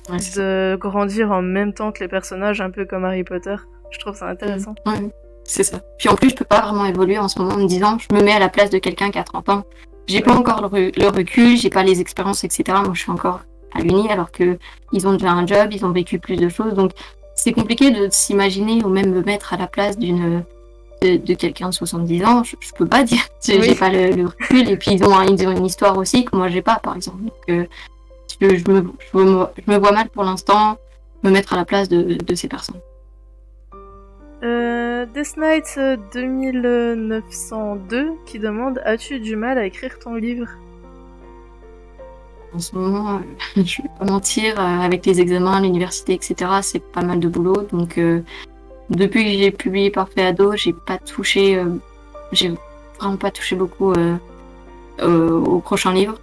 Speaker 2: Ouais,
Speaker 1: de grandir en même temps que les personnages, un peu comme Harry Potter. Je trouve ça intéressant.
Speaker 2: Ouais, c'est ça. Puis en plus, je peux pas vraiment évoluer en ce moment en me disant, je me mets à la place de quelqu'un qui a 30 ans. J'ai pas encore le recul, j'ai pas les expériences, etc. Moi, je suis encore à l'uni, alors que ils ont déjà un job, ils ont vécu plus de choses. Donc, c'est compliqué de s'imaginer ou même me mettre à la place de quelqu'un de 70 ans. Je peux pas dire. J'ai pas le recul. Et puis, ils ont une histoire aussi que moi, j'ai pas, par exemple. Donc, je me vois mal pour l'instant me mettre à la place de ces personnes.
Speaker 1: Death Knight 2902 qui demande as-tu du mal à écrire ton livre?
Speaker 2: En ce moment, je vais pas mentir, avec les examens, l'université, etc., c'est pas mal de boulot. Donc, depuis que j'ai publié Parfait Ado, j'ai vraiment pas touché beaucoup au prochain livre.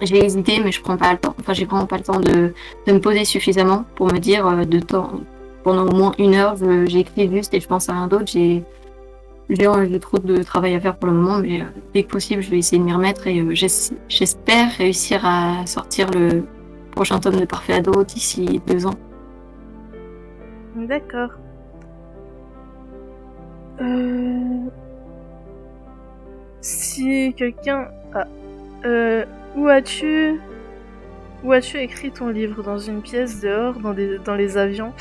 Speaker 2: J'ai hésité, mais je prends pas le temps. Enfin, j'ai vraiment pas le temps de me poser suffisamment pour me dire pendant au moins 1 heure, j'écris juste et je pense à rien d'autre. J'ai trop de travail à faire pour le moment, mais dès que possible, je vais essayer de m'y remettre et j'espère réussir à sortir le prochain tome de Parfait Ado d'ici 2 ans.
Speaker 1: D'accord. Si quelqu'un... où as-tu écrit ton livre? Dans une pièce, dehors, dans les avions?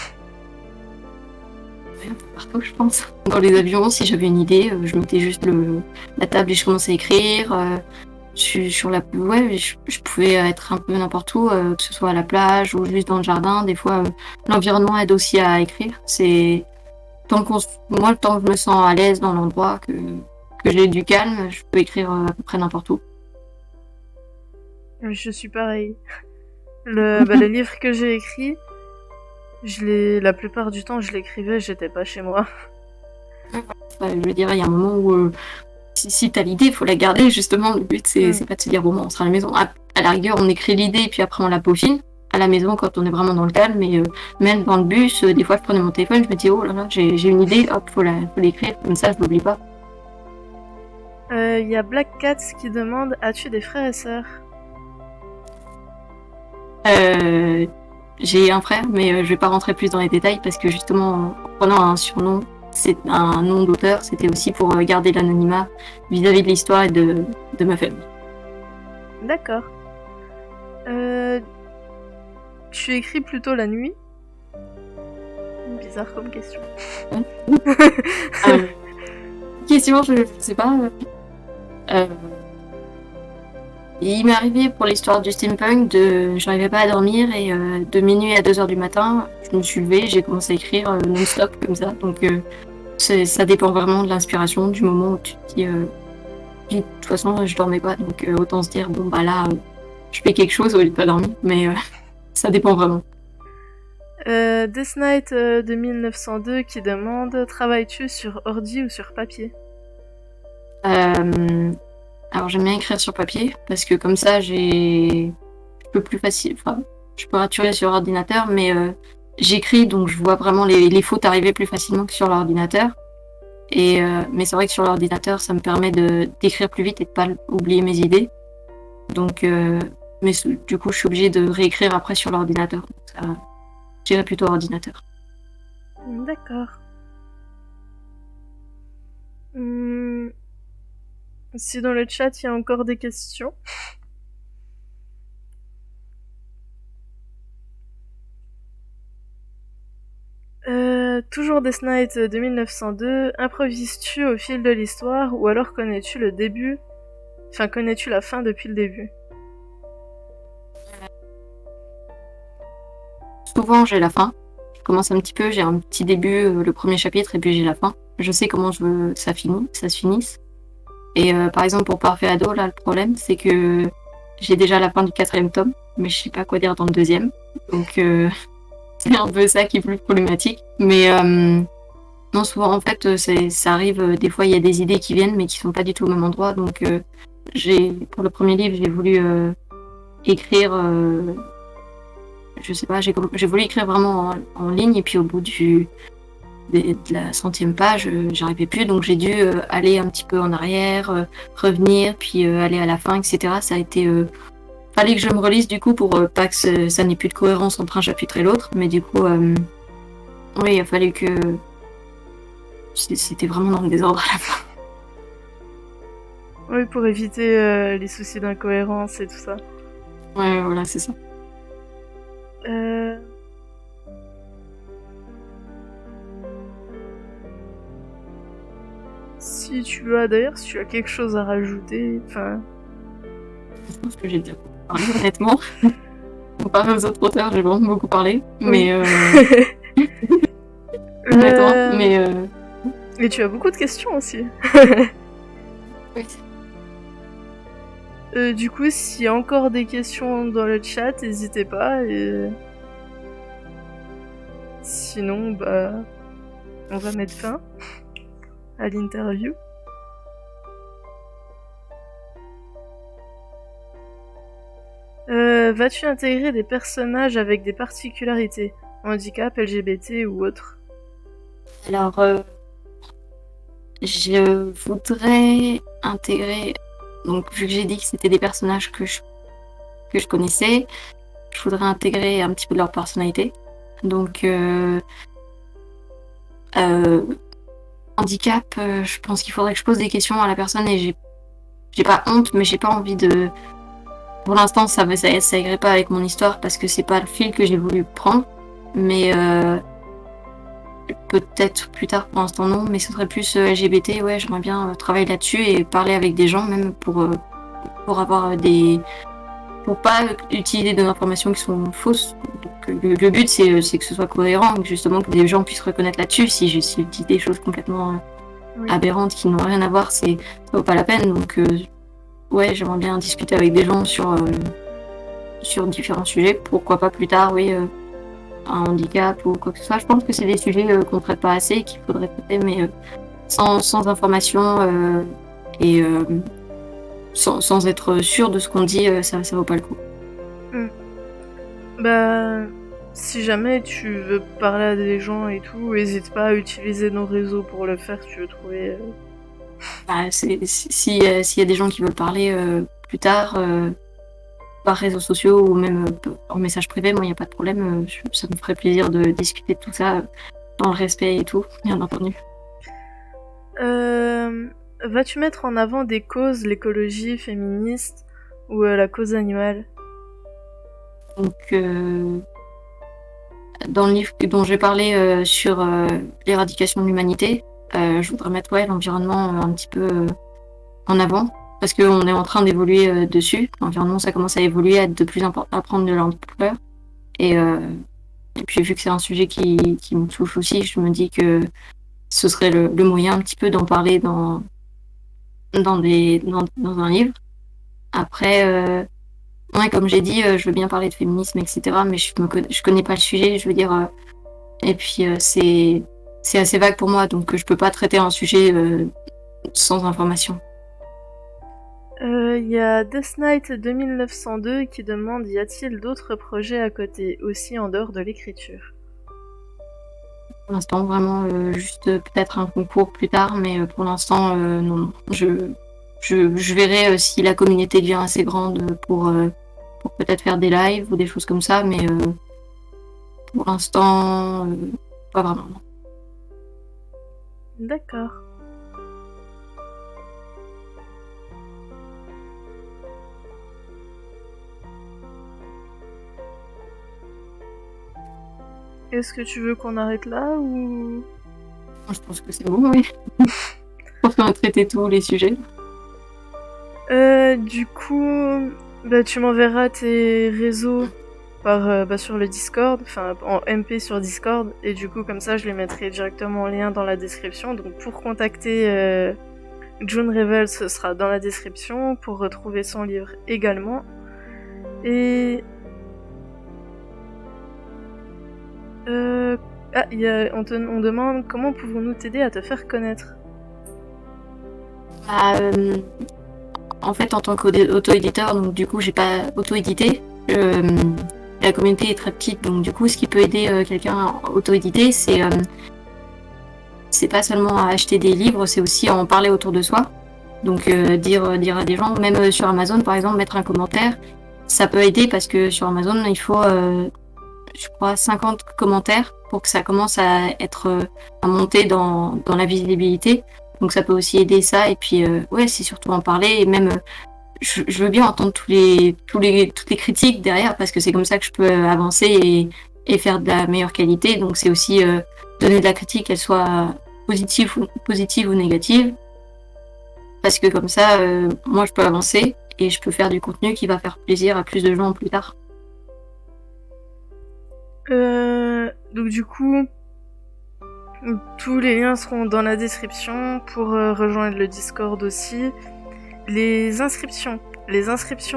Speaker 2: Partout, je pense. Dans les avions, si j'avais une idée, je mettais juste la table et je commençais à écrire. Sur la... Ouais, je pouvais être un peu n'importe où, que ce soit à la plage ou juste dans le jardin. Des fois, l'environnement aide aussi à écrire. C'est moi, le temps que je me sens à l'aise dans l'endroit, que j'ai du calme, je peux écrire à peu près n'importe où.
Speaker 1: Je suis pareil. Le livre que j'ai écrit, la plupart du temps, je l'écrivais, j'étais pas chez moi.
Speaker 2: Je veux dire, il y a un moment où si t'as l'idée, il faut la garder. Justement, le but, c'est pas de se dire, bon, on sera à la maison. À la rigueur, on écrit l'idée et puis après, on la peaufine à la maison quand on est vraiment dans le calme. Mais même dans le bus, des fois, je prenais mon téléphone, je me dis, oh là là, j'ai une idée, hop, faut l'écrire. Comme ça, je l'oublie pas.
Speaker 1: Il y a Black Cat qui demande as-tu des frères et sœurs?
Speaker 2: J'ai un frère, mais je vais pas rentrer plus dans les détails parce que justement, en prenant un surnom, c'est un nom d'auteur, c'était aussi pour garder l'anonymat vis-à-vis de l'histoire et de ma famille.
Speaker 1: D'accord. Tu écris plutôt la nuit? Bizarre comme question.
Speaker 2: Question, je sais pas. Il m'est arrivé pour l'histoire du steampunk j'arrivais pas à dormir et de minuit à 2h du matin, je me suis levée, j'ai commencé à écrire non-stop comme ça. Donc ça dépend vraiment de l'inspiration, du moment où tu te dis, puis, de toute façon je dormais pas, donc autant se dire bon bah là je fais quelque chose au lieu de pas dormir, mais ça dépend vraiment.
Speaker 1: Death Knight de 1902 qui demande: travailles-tu sur ordi ou sur papier?
Speaker 2: Alors j'aime bien écrire sur papier parce que comme ça je peux plus facile, enfin je peux raturer sur ordinateur, mais j'écris donc je vois vraiment les fautes arriver plus facilement que sur l'ordinateur. Et mais c'est vrai que sur l'ordinateur ça me permet d'écrire plus vite et de pas oublier mes idées. Donc mais du coup je suis obligée de réécrire après sur l'ordinateur. Ça, j'irai plutôt ordinateur.
Speaker 1: D'accord. Si dans le chat il y a encore des questions. Toujours Death Knight de 1902, improvises-tu au fil de l'histoire ou alors connais-tu le début, enfin connais-tu la fin depuis le début?
Speaker 2: Souvent j'ai la fin. Je commence un petit peu, j'ai un petit début, le premier chapitre, et puis j'ai la fin. Je sais comment je veux que ça se finisse. Et par exemple pour Parfait Ado, là le problème c'est que j'ai déjà la fin du 4e tome, mais je sais pas quoi dire dans le 2e. Donc c'est un peu ça qui est plus problématique. Mais non, souvent en fait ça arrive, des fois il y a des idées qui viennent mais qui sont pas du tout au même endroit. Donc pour le premier livre j'ai voulu écrire, je sais pas, j'ai voulu écrire vraiment en ligne, et puis au bout de la 100e page, j'arrivais plus, donc j'ai dû aller un petit peu en arrière, revenir, puis aller à la fin, etc. Ça a été... fallait que je me relise du coup pour pas que ça n'ait plus de cohérence entre un chapitre et l'autre, mais du coup, oui, il a fallu que... C'était vraiment dans le désordre à la fin.
Speaker 1: Oui, pour éviter les soucis d'incohérence et tout ça.
Speaker 2: Ouais, voilà, c'est ça.
Speaker 1: Si tu as quelque chose à rajouter, enfin...
Speaker 2: Je pense que j'ai déjà parlé, honnêtement. Comparé aux autres auteurs, j'ai vraiment beaucoup parlé, mais... Honnêtement, mais...
Speaker 1: Et tu as beaucoup de questions aussi.
Speaker 2: Oui.
Speaker 1: Du coup, s'il y a encore des questions dans le chat, n'hésitez pas. Et sinon, bah, on va mettre fin à l'interview. Vas-tu intégrer des personnages avec des particularités, handicap, LGBT ou autre?
Speaker 2: Alors, je voudrais intégrer... Donc, vu que j'ai dit que c'était des personnages que je connaissais, je voudrais intégrer un petit peu de leur personnalité. Donc, handicap, je pense qu'il faudrait que je pose des questions à la personne, et j'ai pas honte, mais j'ai pas envie de... Pour l'instant, ça irait pas avec mon histoire parce que c'est pas le fil que j'ai voulu prendre. Mais peut-être plus tard, pour l'instant non, mais ce serait plus LGBT. Ouais, j'aimerais bien travailler là-dessus et parler avec des gens, même pour avoir des... pour pas utiliser des informations qui sont fausses. Donc, le but c'est que ce soit cohérent, justement que des gens puissent reconnaître là-dessus. Si je dis des choses complètement aberrantes qui n'ont rien à voir, ça vaut pas la peine. Donc ouais, j'aimerais bien discuter avec des gens sur différents sujets. Pourquoi pas plus tard, oui, un handicap ou quoi que ce soit. Je pense que c'est des sujets qu'on traite pas assez et qu'il faudrait traiter, mais sans information et sans être sûr de ce qu'on dit, ça vaut pas le coup.
Speaker 1: Bah, si jamais tu veux parler à des gens et tout, n'hésite pas à utiliser nos réseaux pour le faire, tu veux trouver...
Speaker 2: Bah, s'il y a des gens qui veulent parler plus tard, par réseaux sociaux ou même en message privé, moi il n'y a pas de problème, ça me ferait plaisir de discuter de tout ça dans le respect et tout, bien entendu.
Speaker 1: Vas-tu mettre en avant des causes, l'écologie féministe ou la cause animale?
Speaker 2: Donc dans le livre dont je vais parler sur l'éradication de l'humanité, je voudrais mettre l'environnement un petit peu en avant, parce qu'on est en train d'évoluer dessus. L'environnement, ça commence à évoluer, à être de plus à prendre de l'ampleur. Et puis vu que c'est un sujet qui me touche aussi, je me dis que ce serait le moyen un petit peu d'en parler dans un livre. Après, comme j'ai dit, je veux bien parler de féminisme, etc. Mais je connais pas le sujet, je veux dire. Et puis c'est assez vague pour moi, donc je peux pas traiter un sujet sans information.
Speaker 1: Il y a Death Knight 2902 qui demande y a-t-il d'autres projets à côté, aussi en dehors de l'écriture?
Speaker 2: Pour l'instant, vraiment, juste peut-être un concours plus tard, mais pour l'instant, non. Je verrai si la communauté devient assez grande pour peut-être faire des lives ou des choses comme ça, mais pour l'instant, pas vraiment.
Speaker 1: D'accord. Est-ce que tu veux qu'on arrête là ou...
Speaker 2: Je pense que c'est bon, oui. Je pense qu'on a traité tous les sujets.
Speaker 1: Du coup, tu m'enverras tes réseaux sur le Discord, enfin en MP sur Discord, et du coup comme ça je les mettrai directement en lien dans la description. Donc pour contacter June Revel, ce sera dans la description, pour retrouver son livre également. Et on demande comment pouvons-nous t'aider à te faire connaître.
Speaker 2: En fait, en tant qu'auto-éditeur, donc du coup j'ai pas auto-édité. La communauté est très petite, donc du coup ce qui peut aider quelqu'un à auto-éditer, c'est pas seulement à acheter des livres, c'est aussi à en parler autour de soi. Donc dire à des gens, même sur Amazon par exemple, mettre un commentaire, ça peut aider parce que sur Amazon il faut je crois 50 commentaires pour que ça commence à à monter dans la visibilité. Donc ça peut aussi aider ça, et puis c'est surtout en parler, et même je veux bien entendre toutes les critiques derrière, parce que c'est comme ça que je peux avancer et faire de la meilleure qualité. Donc c'est aussi donner de la critique, qu'elle soit positive ou négative, parce que comme ça moi je peux avancer et je peux faire du contenu qui va faire plaisir à plus de gens plus tard.
Speaker 1: Donc du coup, tous les liens seront dans la description pour rejoindre le Discord aussi. Les inscriptions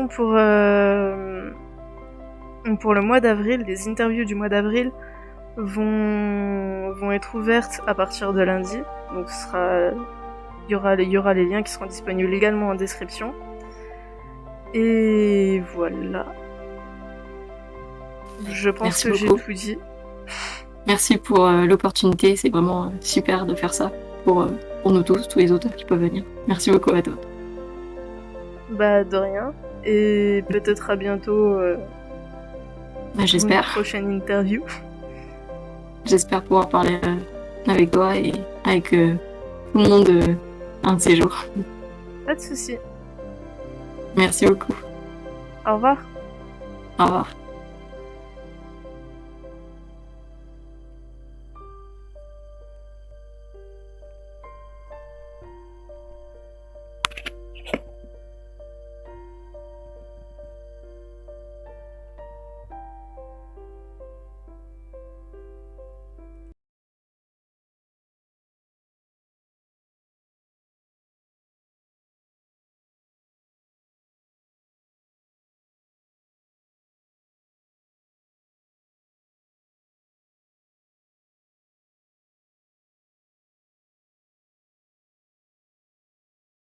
Speaker 1: pour le mois d'avril, les interviews du mois d'avril vont être ouvertes à partir de lundi. Donc il y aura les liens qui seront disponibles également en description. Et voilà. Je pense que j'ai tout dit.
Speaker 2: Merci pour l'opportunité, c'est vraiment super de faire ça pour nous tous les auteurs qui peuvent venir. Merci beaucoup à toi.
Speaker 1: De rien. Et peut-être à bientôt
Speaker 2: j'espère.
Speaker 1: Pour une prochaine interview.
Speaker 2: J'espère pouvoir parler avec toi et avec tout le monde un de ces jours.
Speaker 1: Pas de soucis.
Speaker 2: Merci beaucoup.
Speaker 1: Au revoir.
Speaker 2: Au revoir.